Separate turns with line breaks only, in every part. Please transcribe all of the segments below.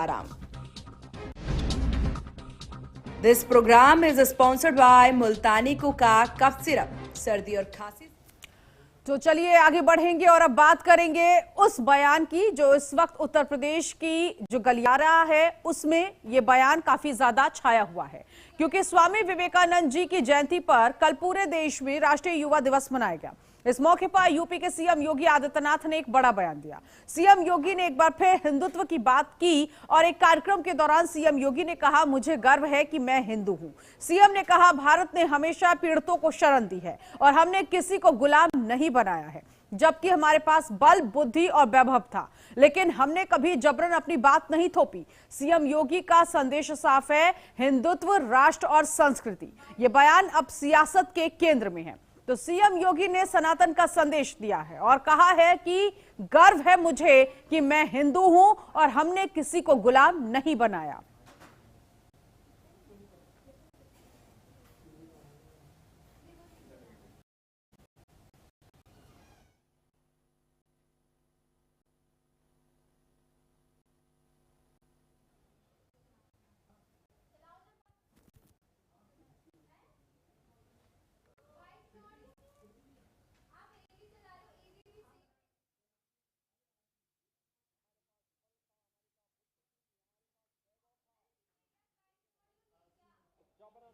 आराम। This program is sponsored by मुल्तानी कुका cough syrup, सर्दी और खांसी।
तो चलिए आगे बढ़ेंगे और अब बात करेंगे उस बयान की जो इस वक्त उत्तर प्रदेश की जो गलियारा है उसमें ये बयान काफी ज्यादा छाया हुआ है, क्योंकि स्वामी विवेकानंद जी की जयंती पर कल पूरे देश में राष्ट्रीय युवा दिवस मनाया गया। इस मौके पर यूपी के सीएम योगी आदित्यनाथ ने एक बड़ा बयान दिया। सीएम योगी ने एक बार फिर हिंदुत्व की बात की और एक कार्यक्रम के दौरान सीएम योगी ने कहा, मुझे गर्व है कि मैं हिंदू हूं। सीएम ने कहा, भारत ने हमेशा पीड़ितों को शरण दी है और हमने किसी को गुलाम नहीं बनाया है, जबकि हमारे पास बल, बुद्धि और वैभव था, लेकिन हमने कभी जबरन अपनी बात नहीं थोपी। सीएम योगी का संदेश साफ है, हिंदुत्व, राष्ट्र और संस्कृति, ये बयान अब सियासत के केंद्र में है। तो सीएम योगी ने सनातन का संदेश दिया है और कहा है कि गर्व है मुझे कि मैं हिंदू हूं और हमने किसी को गुलाम नहीं बनाया।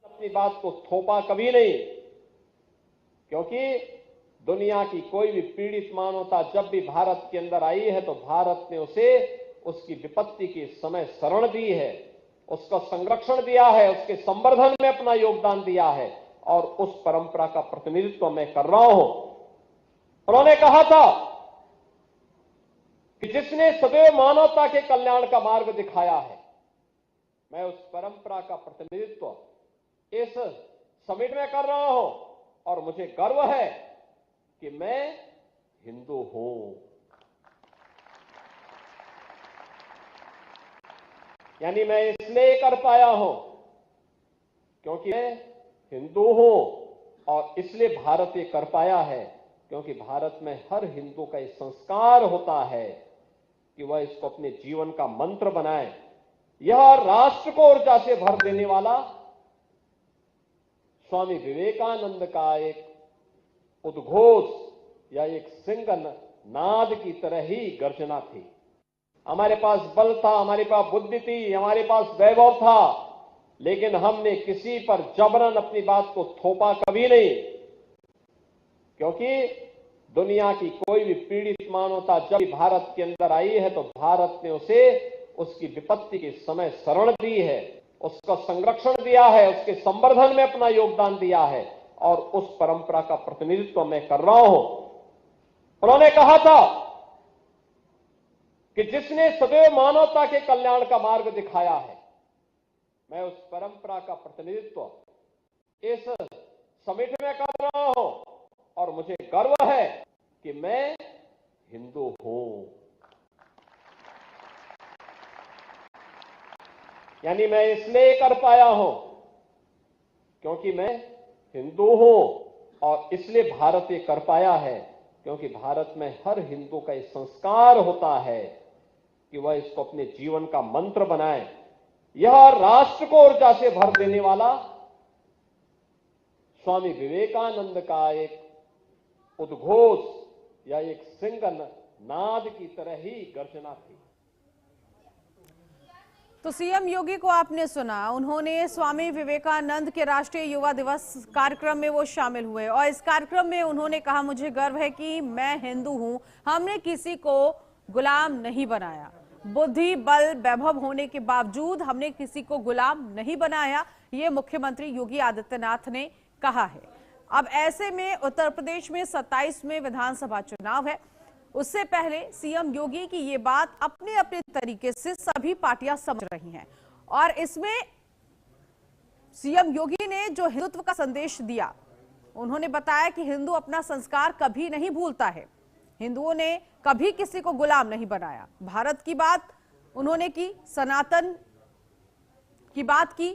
अपनी बात को थोपा कभी नहीं, क्योंकि दुनिया की कोई भी पीड़ित मानवता जब भी भारत के अंदर आई है तो भारत ने उसे उसकी विपत्ति के समय शरण दी है, उसका संरक्षण दिया है, उसके संवर्धन में अपना योगदान दिया है और उस परंपरा का प्रतिनिधित्व मैं कर रहा हूं। उन्होंने कहा था कि जिसने सदैव मानवता के कल्याण का मार्ग दिखाया है, मैं उस परंपरा का प्रतिनिधित्व इस समिट में कर रहा हूं और मुझे गर्व है कि मैं हिंदू हूं। यानी मैं इसलिए कर पाया हूं क्योंकि मैं हिंदू हूं और इसलिए भारत ये कर पाया है क्योंकि भारत में हर हिंदू का ये संस्कार होता है कि वह इसको अपने जीवन का मंत्र बनाए। यह राष्ट्र को ऊर्जा से भर देने वाला स्वामी विवेकानंद का एक उद्घोष या एक सिंगल नाद की तरह ही गर्जना थी। हमारे पास बल था, हमारे पास बुद्धि थी, हमारे पास वैभव था, लेकिन हमने किसी पर जबरन अपनी बात को थोपा कभी नहीं, क्योंकि दुनिया की कोई भी पीड़ित मानवता जब भी भारत के अंदर आई है तो भारत ने उसे उसकी विपत्ति के समय शरण दी है, उसका संरक्षण दिया है, उसके संवर्धन में अपना योगदान दिया है और उस परंपरा का प्रतिनिधित्व मैं कर रहा हूं। उन्होंने कहा था कि जिसने सदैव मानवता के कल्याण का मार्ग दिखाया है, मैं उस परंपरा का प्रतिनिधित्व इस समिट में कर रहा हूं और मुझे गर्व है कि मैं हिंदू हूं। यानी मैं इसलिए कर पाया हूं क्योंकि मैं हिंदू हूं और इसलिए भारत ये कर पाया है क्योंकि भारत में हर हिंदू का ये संस्कार होता है कि वह इसको अपने जीवन का मंत्र बनाए। यह राष्ट्र को ऊर्जा से भर देने वाला स्वामी विवेकानंद का एक उद्घोष या एक सिंगल नाद की तरह ही गर्जना थी।
तो सीएम योगी को आपने सुना, उन्होंने स्वामी विवेकानंद के राष्ट्रीय युवा दिवस कार्यक्रम में वो शामिल हुए और इस कार्यक्रम में उन्होंने कहा, मुझे गर्व है कि मैं हिंदू हूं, हमने किसी को गुलाम नहीं बनाया, बुद्धि, बल, वैभव होने के बावजूद हमने किसी को गुलाम नहीं बनाया, ये मुख्यमंत्री योगी आदित्यनाथ ने कहा है। अब ऐसे में उत्तर प्रदेश में 27वें विधानसभा चुनाव है, उससे पहले सीएम योगी की ये बात अपने अपने तरीके से सभी पार्टियां समझ रही हैं और इसमें सीएम योगी ने जो हिंदुत्व का संदेश दिया, उन्होंने बताया कि हिंदू अपना संस्कार कभी नहीं भूलता है, हिंदुओं ने कभी किसी को गुलाम नहीं बनाया। भारत की बात उन्होंने की, सनातन की बात की,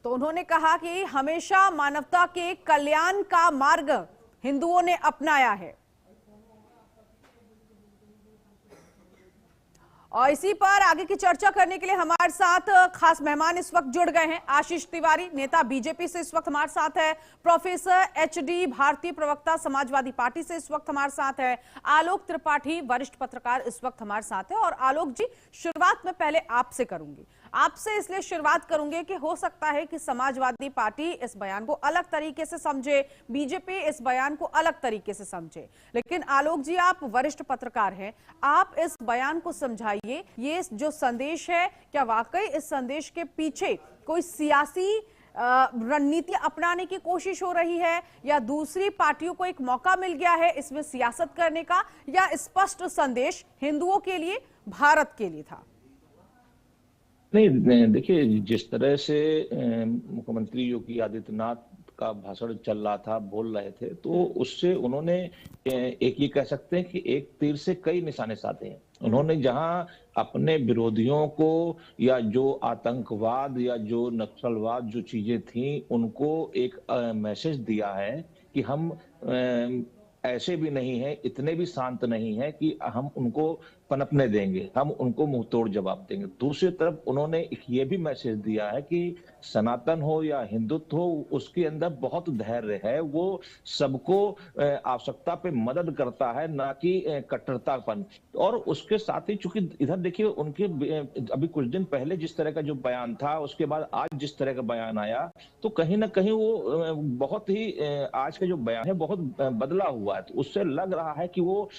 तो उन्होंने कहा कि हमेशा मानवता के कल्याण का मार्ग हिंदुओं ने अपनाया है और इसी पर आगे की चर्चा करने के लिए हमारे साथ खास मेहमान इस वक्त जुड़ गए हैं। आशीष तिवारी, नेता बीजेपी से इस वक्त हमारे साथ है। प्रोफेसर एचडी भारती, प्रवक्ता समाजवादी पार्टी से इस वक्त हमारे साथ है। आलोक त्रिपाठी, वरिष्ठ पत्रकार इस वक्त हमारे साथ है। और आलोक जी, शुरुआत में पहले आपसे करूंगी। आपसे इसलिए शुरुआत करूंगी कि हो सकता है कि समाजवादी पार्टी इस बयान को अलग तरीके से समझे, बीजेपी इस बयान को अलग तरीके से समझे, लेकिन आलोक जी आप वरिष्ठ पत्रकार हैं, आप इस बयान को समझाइए। ये जो संदेश है, क्या वाकई इस संदेश के पीछे कोई सियासी रणनीति अपनाने की कोशिश हो रही है, या दूसरी पार्टियों को एक मौका मिल गया है इसमें सियासत करने का, या स्पष्ट संदेश हिंदुओं के लिए, भारत के लिए था?
नहीं, देखिए, जिस तरह से मुख्यमंत्री योगी आदित्यनाथ का भाषण चल रहा था, बोल रहे थे, तो उससे उन्होंने एक ये कह सकते हैं कि एक तीर से कई निशाने साधे हैं। उन्होंने जहां अपने विरोधियों को, या जो आतंकवाद या जो नक्सलवाद जो चीजें थी, उनको एक मैसेज दिया है कि हम ऐसे भी नहीं है, इतने भी शांत नहीं है कि हम उनको पनपने देंगे, हम उनको मुंह तोड़ जवाब देंगे। दूसरी तरफ उन्होंने ये भी मैसेज दिया है कि सनातन हो या हिंदुत्व हो, उसके अंदर बहुत धैर्य है, वो सबको आवश्यकता पे मदद करता है, ना कि कट्टरतापन। और उसके साथ ही चूंकि इधर देखिए, उनके अभी कुछ दिन पहले जिस तरह का जो बयान था, उसके बाद आज जिस तरह का बयान आया, तो कहीं ना कहीं वो बहुत ही आज का जो बयान है बहुत बदला हुआ है। तो उससे लग रहा है कि वो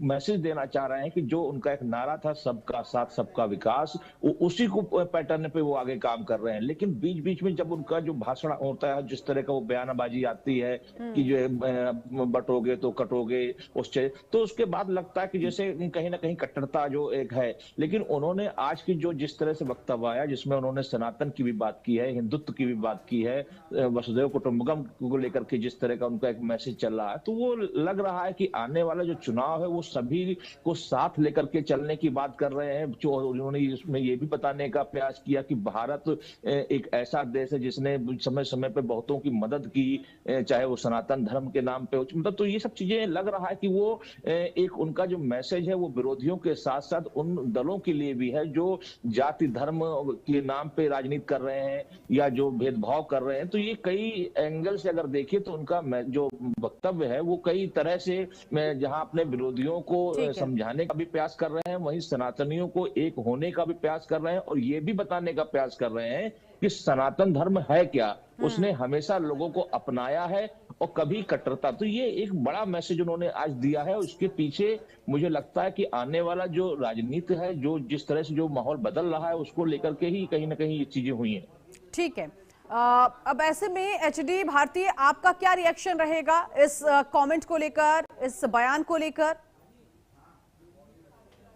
मैसेज देना चाह रहे हैं कि जो उनका एक नारा था, सबका साथ सबका विकास, वो उसी को पैटर्न पे वो आगे काम कर रहे हैं। लेकिन बीच बीच में जब उनका जो भाषण होता है, जिस तरह का वो बयानबाजी आती है कि जो बटोगे तो कटोगे, उससे तो उसके बाद लगता है कि जैसे कहीं ना कहीं कट्टरता जो एक है। लेकिन उन्होंने आज की जो जिस तरह से वक्तव्य आया, जिसमें उन्होंने सनातन की भी बात की है, हिंदुत्व की भी बात की है, वसुधैव कुटुंबकम को लेकर के जिस तरह का उनका एक मैसेज चल रहा है, तो वो लग रहा है कि आने वाला जो चुनाव है वो सभी को साथ लेकर के चलने की बात कर रहे हैं। जो उन्होंने इसमें ये भी बताने का प्रयास किया कि भारत एक ऐसा देश है जिसने समय समय पे बहुतों की मदद की, चाहे वो सनातन धर्म के नाम पे, मतलब तो ये सब चीजें लग रहा है कि वो एक उनका जो मैसेज है वो विरोधियों के साथ साथ उन दलों के लिए भी है जो जाति धर्म के नाम पे राजनीति कर रहे हैं या जो भेदभाव कर रहे हैं। तो ये कई एंगल से अगर देखें तो उनका जो वक्तव्य है वो कई तरह से जहां अपने विरोधियों को समझाने का भी प्रयास कर रहे हैं, वहीं सनातनियों को एक होने का भी प्रयास कर रहे हैं, और ये भी बताने का प्रयास कर रहे हैं कि सनातन धर्म है क्या, उसने हमेशा लोगों को अपनाया है और कभी कट्टरता। तो ये एक बड़ा मैसेज उन्होंने आज दिया है। उसके पीछे मुझे लगता है कि आने वाला जो राजनीति है, जो जिस तरह से जो माहौल बदल रहा है, उसको लेकर के ही कहीं ना कहीं ये चीजें हुई हैं।
ठीक है, अब ऐसे में एचडी भारती, आपका क्या रिएक्शन रहेगा इस कमेंट को लेकर, इस बयान को लेकर?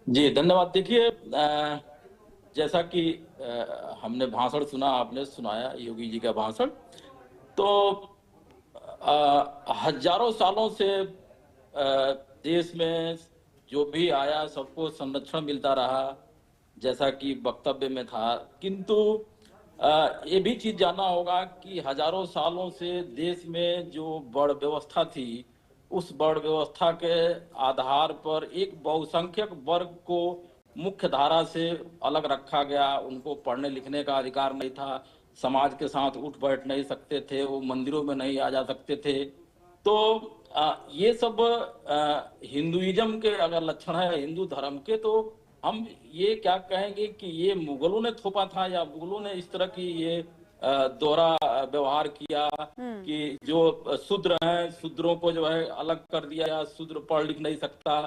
जी धन्यवाद। देखिए, जैसा कि हमने भाषण सुना, आपने सुनाया योगी जी का भाषण, तो हजारों सालों से देश में जो भी आया सबको संरक्षण मिलता रहा, जैसा कि वक्तव्य में था। किंतु ये भी चीज जानना होगा कि हजारों सालों से देश में जो बड़ व्यवस्था थी, उस बड़ व्यवस्था के आधार पर एक बहुसंख्यक वर्ग को मुख्य धारा से अलग रखा गया। उनको पढ़ने लिखने का अधिकार नहीं था, समाज के साथ उठ बैठ नहीं सकते थे, वो मंदिरों में नहीं आ जा सकते थे। तो ये सब हिंदुइज्म के अगर लक्षण है, हिंदू धर्म के, तो हम ये क्या कहेंगे कि ये मुगलों ने थोपा था, या मुगलों ने इस तरह की ये दोहरा व्यवहार किया कि जो शूद्र हैं, शूद्रों को जो है अलग कर दिया, या शूद्र पढ़ लिख नहीं सकता,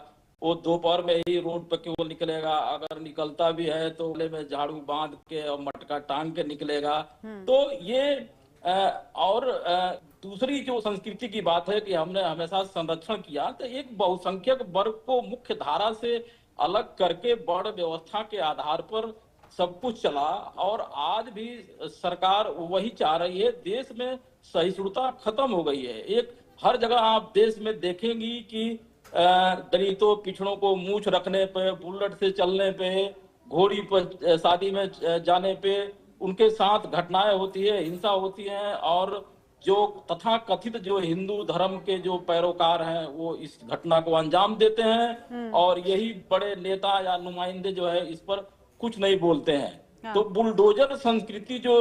वो दोपहर में ही रोड पर केवल निकलेगा, अगर निकलता भी है तो गले में झाड़ू बांध के और मटका टांग के निकलेगा। तो ये और दूसरी जो संस्कृति की बात है कि हमने हमेशा संरक्षण किया, तो एक बहुसंख्यक वर्ग को मुख्य धारा से अलग करके बड़ व्यवस्था के आधार पर सब कुछ चला, और आज भी सरकार वही चाह रही है। देश में सहिष्णुता खत्म हो गई है। एक हर जगह आप देश में देखेंगी कि दलितों पिछड़ों को मूछ रखने पे, बुलेट से चलने पे, घोड़ी पर शादी में जाने पे उनके साथ घटनाएं होती है, हिंसा होती है, और जो तथाकथित जो हिंदू धर्म के जो पैरोकार हैं वो इस घटना को अंजाम देते हैं, और यही बड़े नेता या नुमाइंदे जो है इस पर कुछ नहीं बोलते हैं। तो बुलडोजर संस्कृति जो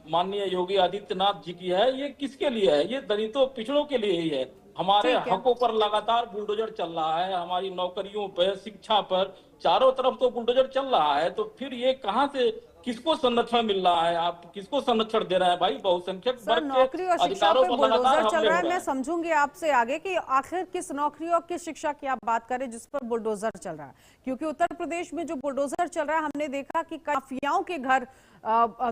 माननीय योगी आदित्यनाथ जी की है, ये किसके लिए है? ये दलितों पिछड़ों के लिए ही है। हमारे हकों पर लगातार बुलडोजर चल रहा है, हमारी नौकरियों पर, शिक्षा पर, चारों तरफ तो बुलडोजर चल रहा है। तो फिर ये कहां से, किसको संरक्षण मिल रहा है? आप किसको संरक्षण दे रहे हैं भाई? बहुसंख्यक
सर, नौकरी और शिक्षा पे बुलडोजर चल रहा है। मैं समझूंगी आपसे आगे कि आखिर किस नौकरी और किस शिक्षा की आप बात करें जिस पर बुलडोजर चल रहा है, क्योंकि उत्तर प्रदेश में जो बुलडोजर चल रहा है, हमने देखा कि माफियाओं के घर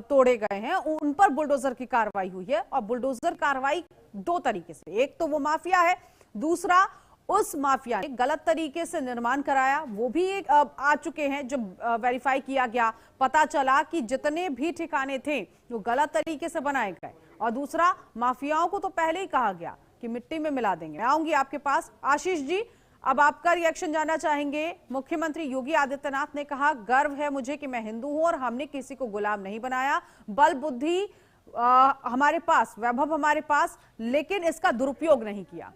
तोड़े गए हैं, उन पर बुलडोजर की कार्रवाई हुई है। और बुलडोजर कार्रवाई दो तरीके से, एक तो वो माफिया है, दूसरा उस माफिया ने गलत तरीके से निर्माण कराया, वो भी एक आ चुके हैं। जब वेरीफाई किया गया, पता चला कि जितने भी ठिकाने थे वो गलत तरीके से बनाए गए। और दूसरा, माफियाओं को तो पहले ही कहा गया कि मिट्टी में मिला देंगे। आऊंगी आपके पास। आशीष जी, अब आपका रिएक्शन जानना चाहेंगे। मुख्यमंत्री योगी आदित्यनाथ ने कहा, गर्व है मुझे कि मैं हिंदू हूं और हमने किसी को गुलाम नहीं बनाया, बल बुद्धि हमारे पास, वैभव हमारे पास, लेकिन इसका दुरुपयोग नहीं किया।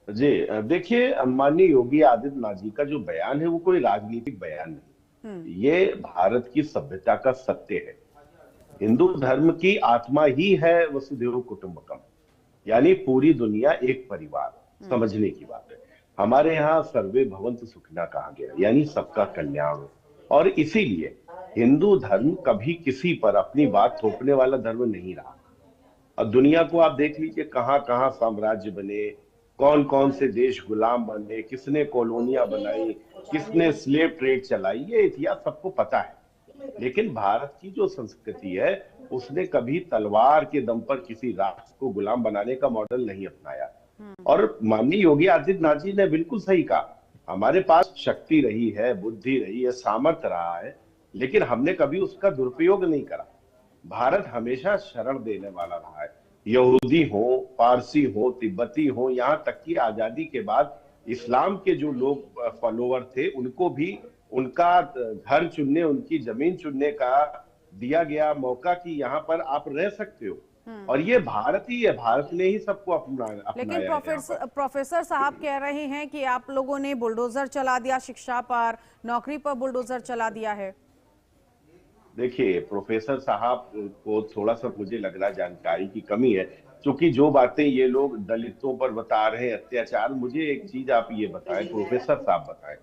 जी देखिए, माननीय योगी आदित्यनाथ जी का जो बयान है वो कोई राजनीतिक बयान नहीं, ये भारत की सभ्यता का सत्य है। हिंदू धर्म की आत्मा ही है वसुधैव कुटुंबकम, यानी पूरी दुनिया एक परिवार, समझने की बात है। हमारे यहाँ सर्वे भवन्तु सुखिनः कहा गया, यानी सबका कल्याण हो। और इसीलिए हिंदू धर्म कभी किसी पर अपनी बात थोपने वाला धर्म नहीं रहा। अब दुनिया को आप देख लीजिए, कहां कहां साम्राज्य बने, कौन कौन से देश गुलाम बने, किसने कॉलोनियां बनाई, किसने स्लेव ट्रेड चलाई, ये इतिहास सबको पता है। लेकिन भारत की जो संस्कृति है, उसने कभी तलवार के दम पर किसी राष्ट्र को गुलाम बनाने का मॉडल नहीं अपनाया। और माननीय योगी आदित्यनाथ जी ने बिल्कुल सही कहा, हमारे पास शक्ति रही है, बुद्धि रही है, सामर्थ्य रहा है, लेकिन हमने कभी उसका दुरुपयोग नहीं करा। भारत हमेशा शरण देने वाला रहा है। यहूदी हो, पारसी हो, तिब्बती हो, यहां तक कि आजादी के बाद इस्लाम के जो लोग फॉलोवर थे, उनको भी उनका घर चुनने, उनकी जमीन चुनने का दिया गया मौका कि यहाँ पर आप रह सकते हो। और ये भारत ही है, भारत ने ही सबको अपनाया।
लेकिन प्रोफेसर साहब कह रहे हैं कि आप लोगों ने बुलडोजर चला दिया, शिक्षा पर, नौकरी पर बुलडोजर चला दिया है।
देखिए, प्रोफेसर साहब को थोड़ा सा मुझे लग रहा जानकारी की कमी है, क्योंकि जो बातें ये लोग दलितों पर बता रहे हैं, अत्याचार, मुझे एक चीज आप ये बताएं, प्रोफेसर साहब बताएं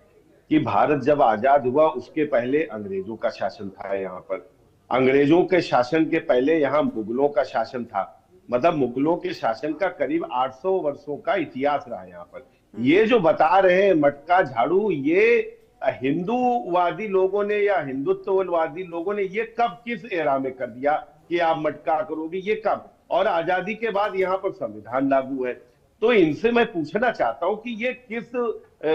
कि भारत जब आजाद हुआ उसके पहले अंग्रेजों का शासन था यहाँ पर। अंग्रेजों के शासन के पहले यहाँ मुगलों का शासन था। मतलब मुगलों के शासन का करीब 800 वर्षों का इतिहास रहा यहाँ पर। ये जो बता रहे हैं मटका झाड़ू, ये हिंदूवादी लोगों ने या हिंदुत्ववादी लोगों ने ये कब, किस एरा में कर दिया कि आप मटका करोगे, ये कब? और आजादी के बाद यहाँ पर संविधान लागू है। तो इनसे मैं पूछना चाहता हूं कि ये किस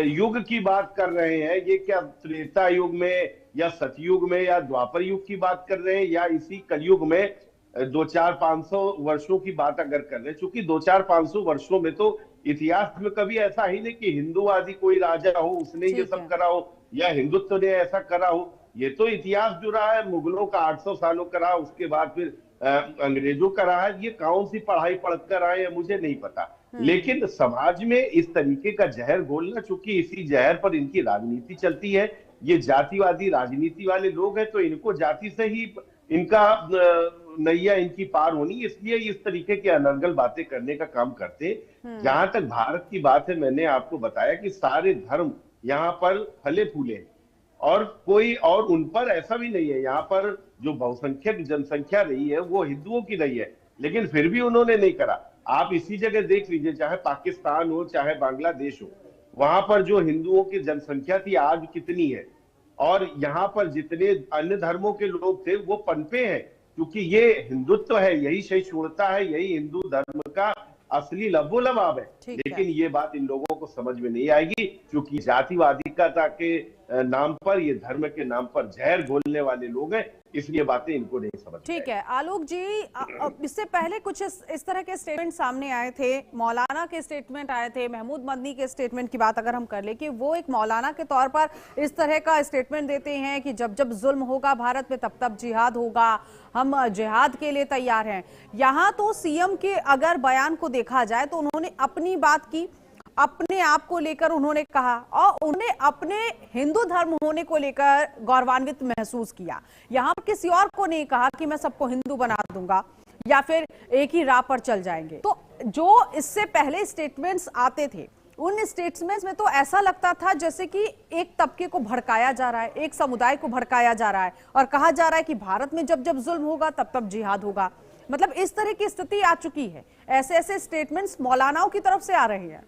युग की बात कर रहे हैं? ये क्या त्रेता युग में या सतयुग में या द्वापर युग की बात कर रहे हैं, या इसी कलयुग में 200-500 वर्षों की बात अगर कर रहे हैं? क्योंकि 200-500 वर्षों में तो इतिहास में कभी ऐसा ही नहीं कि हिंदूवादी कोई राजा हो, उसने ये सब करा हो, या हिंदुत्व ने ऐसा करा हो। ये तो इतिहास जो रहा है मुगलों का 800 सालों का रहा, उसके बाद फिर अंग्रेजों का रहा है। ये कौन सी पढ़ाई पढ़कर आए हैं मुझे नहीं पता, लेकिन समाज में इस तरीके का जहर घोलना, चूंकि इसी जहर पर इनकी राजनीति चलती है, ये जातिवादी राजनीति वाले लोग हैं, तो इनको जाति से ही इनका नैया इनकी पार होनी, इसलिए इस तरीके की अनर्गल बातें करने का काम करते हैं। जहां तक भारत की बात है, मैंने आपको बताया कि सारे धर्म यहाँ पर फले फूले हैं, और कोई और उन पर ऐसा भी नहीं है। यहाँ पर जो बहुसंख्यक जनसंख्या रही है वो हिंदुओं की रही है, लेकिन फिर भी उन्होंने नहीं करा। आप इसी जगह देख लीजिए, चाहे पाकिस्तान हो चाहे बांग्लादेश हो, वहां पर जो हिंदुओं की जनसंख्या थी आज कितनी है, और यहाँ पर जितने अन्य धर्मों के लोग थे वो पनपे हैं, क्योंकि ये हिंदुत्व है, यही सहिष्णुता है, यही हिंदू धर्म का असली लबो लबाब है। लेकिन ये बात इन लोगों को को समझ में नहीं आएगी, क्योंकि जातिवादिता के नाम पर, ये धर्म के नाम पर जहर घोलने वाले लोग हैं, इसलिए बातें इनको नहीं समझ में
ठीक है आलोक जी, इससे पहले कुछ इस तरह के स्टेटमेंट सामने आए थे, मौलाना के स्टेटमेंट आए थे, महमूद मदनी के स्टेटमेंट की बात अगर हम कर ले कि वो एक मौलाना के तौर पर इस तरह का स्टेटमेंट देते हैं कि जब जब जुल्म होगा भारत में तब तब जिहाद होगा, हम जिहाद के लिए तैयार हैं। यहाँ तो सीएम के अगर बयान को देखा जाए तो उन्होंने अपनी बात की, अपने आप को लेकर उन्होंने कहा और उन्होंने अपने हिंदू धर्म होने को लेकर गौरवान्वित महसूस किया। यहाँ किसी और को नहीं कहा कि मैं सबको हिंदू बना दूंगा या फिर एक ही राह पर चल जाएंगे। तो जो इससे पहले स्टेटमेंट्स आते थे उन स्टेटमेंट्स में तो ऐसा लगता था जैसे कि एक तबके को भड़काया जा रहा है, एक समुदाय को भड़काया जा रहा है और कहा जा रहा है कि भारत में जब जब जुल्म होगा तब तब जिहाद होगा। मतलब इस तरह की स्थिति आ चुकी है, ऐसे ऐसे स्टेटमेंट्स मौलानाओं की तरफ से आ रहे हैं।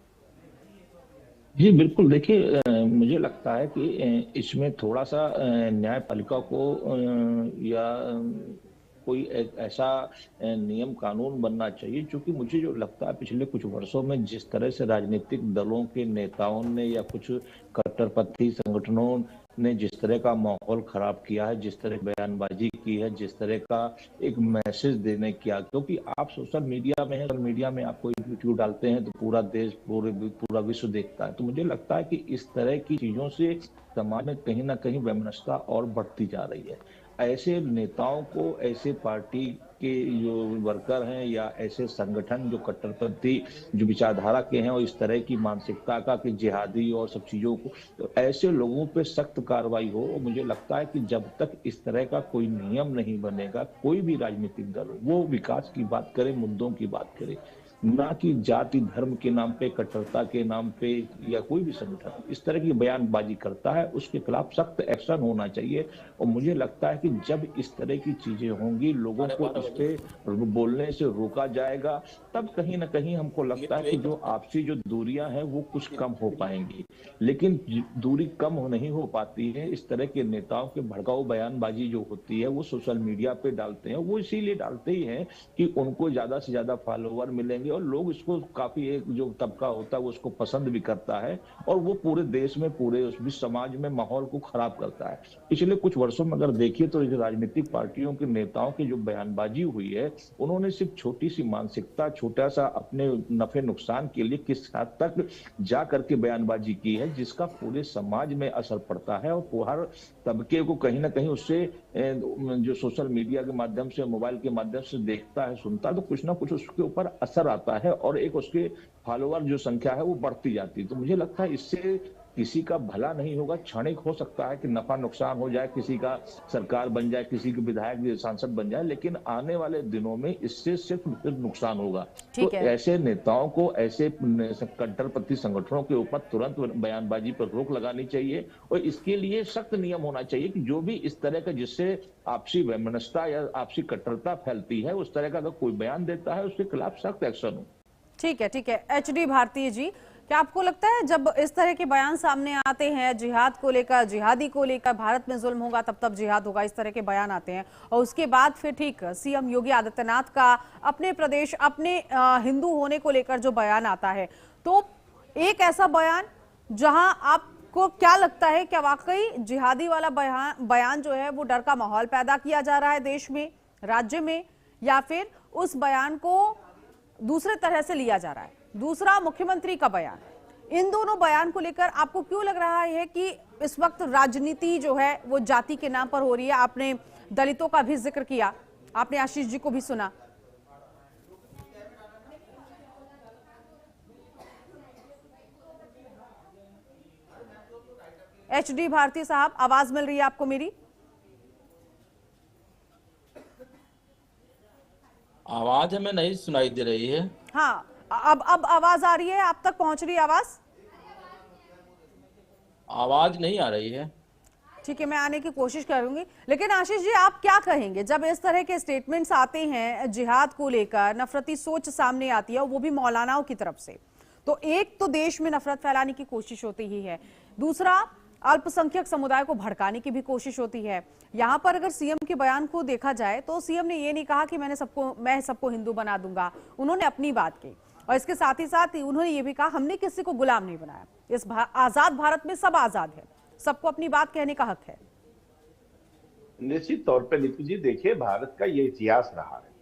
जी बिल्कुल, देखिए मुझे लगता है कि इसमें थोड़ा सा न्यायपालिका को या कोई एक ऐसा नियम कानून बनना चाहिए, क्योंकि मुझे जो लगता है पिछले कुछ वर्षों में जिस तरह से राजनीतिक दलों के नेताओं ने या कुछ कट्टरपंथी संगठनों ने जिस तरह का माहौल खराब किया है, जिस तरह बयानबाजी की है, जिस तरह का एक मैसेज देने किया, क्योंकि आप सोशल मीडिया में हैं, सोशल मीडिया में आप कोई वीडियो डालते हैं तो पूरा देश पूरा विश्व देखता है। तो मुझे लगता है कि इस तरह की चीजों से समाज में कहीं ना कहीं वैमनस्यता और बढ़ती जा रही है। ऐसे नेताओं को, ऐसे पार्टी के जो वर्कर हैं या ऐसे संगठन जो कट्टरपंथी जो विचारधारा के हैं और इस तरह की मानसिकता का कि जिहादी और सब चीजों को, तो ऐसे लोगों पे सख्त कार्रवाई हो। और मुझे लगता है कि जब तक इस तरह का कोई नियम नहीं बनेगा, कोई भी राजनीतिक दल वो विकास की बात करे, मुद्दों की बात करे, ना कि जाति धर्म के नाम पे, कट्टरता के नाम पे या कोई भी संगठन इस तरह की बयानबाजी करता है, उसके खिलाफ सख्त एक्शन होना चाहिए। और मुझे लगता है कि जब इस तरह की चीजें होंगी, लोगों को इस पे बोलने से रोका जाएगा, तब कहीं ना कहीं हमको लगता है कि जो आपसी जो दूरियां हैं वो कुछ कम हो पाएंगी। लेकिन दूरी कम नहीं हो पाती है, इस तरह के नेताओं के भड़काऊ बयानबाजी जो होती है वो सोशल मीडिया पे डालते हैं, वो इसीलिए डालते ही हैं कि उनको ज्यादा से ज्यादा फॉलोवर मिलेंगे और लोग इसको काफी, एक जो तबका होता है वो उसको पसंद भी करता है और वो पूरे देश में, पूरे उस समाज में माहौल को खराब करता है। पिछले कुछ वर्षों में अगर देखिए तो राजनीतिक पार्टियों के नेताओं की जो बयानबाजी हुई है, उन्होंने सिर्फ छोटी सी मानसिकता, छोटा सा अपने नफे नुकसान के लिए किस हद तक जा करके बयानबाजी की है, जिसका पूरे समाज में असर पड़ता है और हर तबके को कहीं ना कहीं उससे जो सोशल मीडिया के माध्यम से, मोबाइल के माध्यम से देखता है, सुनता है, तो कुछ ना कुछ उसके ऊपर असर आता है और एक उसके फॉलोअर जो संख्या है वो बढ़ती जाती है। तो मुझे लगता है इससे किसी का भला नहीं होगा। क्षणिक हो सकता है कि नफा नुकसान हो जाए, किसी का सरकार बन जाए, किसी के विधायक सांसद बन जाए, लेकिन आने वाले दिनों में इससे सिर्फ नुकसान होगा। तो ऐसे नेताओं को, ऐसे कट्टरपंथी संगठनों के ऊपर तुरंत बयानबाजी पर रोक लगानी चाहिए और इसके लिए सख्त नियम होना चाहिए कि जो भी इस तरह का, जिससे आपसी वैमनस्यता या आपसी कट्टरता फैलती है, उस तरह का अगर कोई बयान देता है उसके खिलाफ सख्त एक्शन हो।
ठीक है, ठीक है। HD भारती जी, क्या आपको लगता है जब इस तरह के बयान सामने आते हैं जिहाद को लेकर, जिहादी को लेकर, भारत में जुल्म होगा तब तब जिहाद होगा, इस तरह के बयान आते हैं और उसके बाद फिर ठीक सीएम योगी आदित्यनाथ का अपने प्रदेश, अपने हिंदू होने को लेकर जो बयान आता है, तो एक ऐसा बयान जहां आपको क्या लगता है, क्या वाकई जिहादी वाला बयान जो है वो डर का माहौल पैदा किया जा रहा है देश में, राज्य में, या फिर उस बयान को दूसरे तरह से लिया जा रहा है? दूसरा, मुख्यमंत्री का बयान, इन दोनों बयान को लेकर आपको क्यों लग रहा है कि इस वक्त राजनीति जो है वो जाति के नाम पर हो रही है? आपने दलितों का भी जिक्र किया, आपने आशीष जी को भी सुना। HD भारती साहब, आवाज मिल रही है आपको मेरी?
आवाज हमें नहीं सुनाई दे रही है।
हाँ, अब आवाज आ रही है, आप तक पहुंच रही है आवाज?
आवाज नहीं आ रही है।
ठीक है, मैं आने की कोशिश करूंगी। लेकिन आशीष जी, आप क्या कहेंगे जब इस तरह के स्टेटमेंट्स आते हैं जिहाद को लेकर, नफरती सोच सामने आती है, वो भी मौलानाओं की तरफ से? तो एक तो देश में नफरत फैलाने की कोशिश होती ही है, दूसरा अल्पसंख्यक समुदाय को भड़काने की भी कोशिश होती है। यहाँ पर अगर सीएम के बयान को देखा जाए तो सीएम ने ये नहीं कहा कि मैं सबको हिंदू बना दूंगा, उन्होंने अपनी बात की। और इसके साथ ही साथ उन्होंने ये भी कहा हमने किसी को गुलाम नहीं बनाया। इस आजाद भारत में सब आजाद है, सबको अपनी बात कहने का हक है।
निश्चित तौर पर नीतू जी, देखिए भारत का ये इतिहास रहा है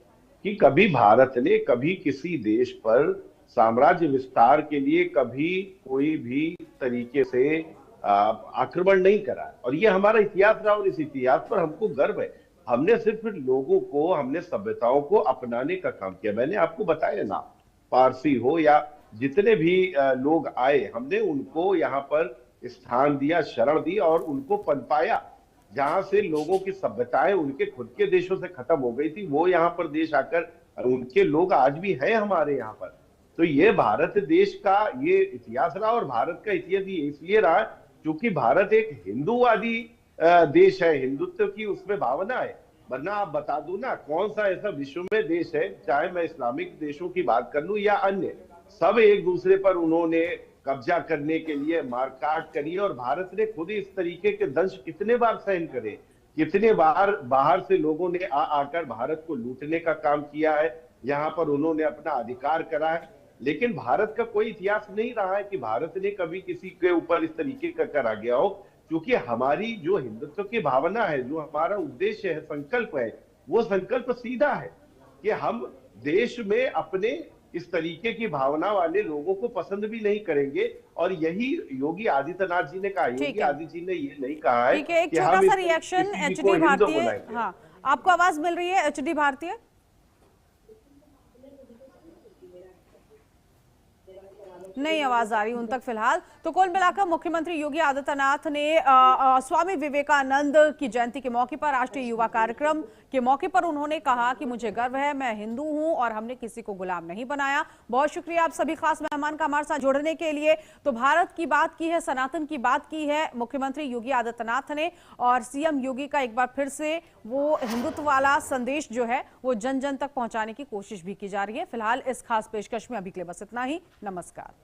कि कभी भारत ने कभी किसी देश पर साम्राज्य विस्तार के लिए कभी कोई भी तरीके से आक्रमण नहीं करा, और ये हमारा इतिहास रहा और इस इतिहास पर हमको गर्व है। हमने सिर्फ लोगों को, हमने सभ्यताओं को अपनाने का काम किया। मैंने आपको बताया ना, पारसी हो या जितने भी लोग आए, हमने उनको यहाँ पर स्थान दिया, शरण दी और उनको पनपाया। जहां से लोगों की सभ्यताएं उनके खुद के देशों से खत्म हो गई थी, वो यहाँ पर देश आकर उनके लोग आज भी हैं हमारे यहाँ पर। तो ये भारत देश का ये इतिहास रहा, और भारत का इतिहास ये इसलिए रहा क्योंकि भारत एक हिंदूवादी देश है, हिंदुत्व की उसमें भावना है। वरना आप बता दो ना, कौन सा ऐसा विश्व में देश है, चाहे मैं इस्लामिक देशों की बात कर लूं या अन्य, सब एक दूसरे पर उन्होंने कब्जा करने के लिए मारकाट करी। और भारत ने खुद इस तरीके के दंश कितने बार सहन करे, कितने बार बाहर से लोगों ने आकर भारत को लूटने का काम किया है, यहाँ पर उन्होंने अपना अधिकार करा है। लेकिन भारत का कोई इतिहास नहीं रहा है कि भारत ने कभी किसी के ऊपर इस तरीके का करा गया हो, क्योंकि हमारी जो हिंदुत्व की भावना है, जो हमारा उद्देश्य है, संकल्प है, वो संकल्प सीधा है कि हम देश में अपने इस तरीके की भावना वाले लोगों को पसंद भी नहीं करेंगे। और यही योगी आदित्यनाथ जी ने कहा। योगी आदित्य जी ने ये नहीं कहा है
कि एक छोटा सा रिएक्शन एचडी भारतीय। हाँ, आपको आवाज मिल रही है एचडी भारतीय? नहीं आवाज आ रही उन तक फिलहाल। तो कुल मिलाकर मुख्यमंत्री योगी आदित्यनाथ ने स्वामी विवेकानंद की जयंती के मौके पर, राष्ट्रीय युवा कार्यक्रम के मौके पर उन्होंने कहा कि मुझे गर्व है, मैं हिंदू हूं और हमने किसी को गुलाम नहीं बनाया। बहुत शुक्रिया आप सभी खास मेहमान का हमारे साथ जुड़ने के लिए। तो भारत की बात की है, सनातन की बात की है मुख्यमंत्री योगी आदित्यनाथ ने, और सीएम योगी का एक बार फिर से वो हिंदुत्व वाला संदेश जो है वो जन जन तक पहुंचाने की कोशिश भी की जा रही है। फिलहाल इस खास पेशकश में अभी के लिए बस इतना ही। नमस्कार।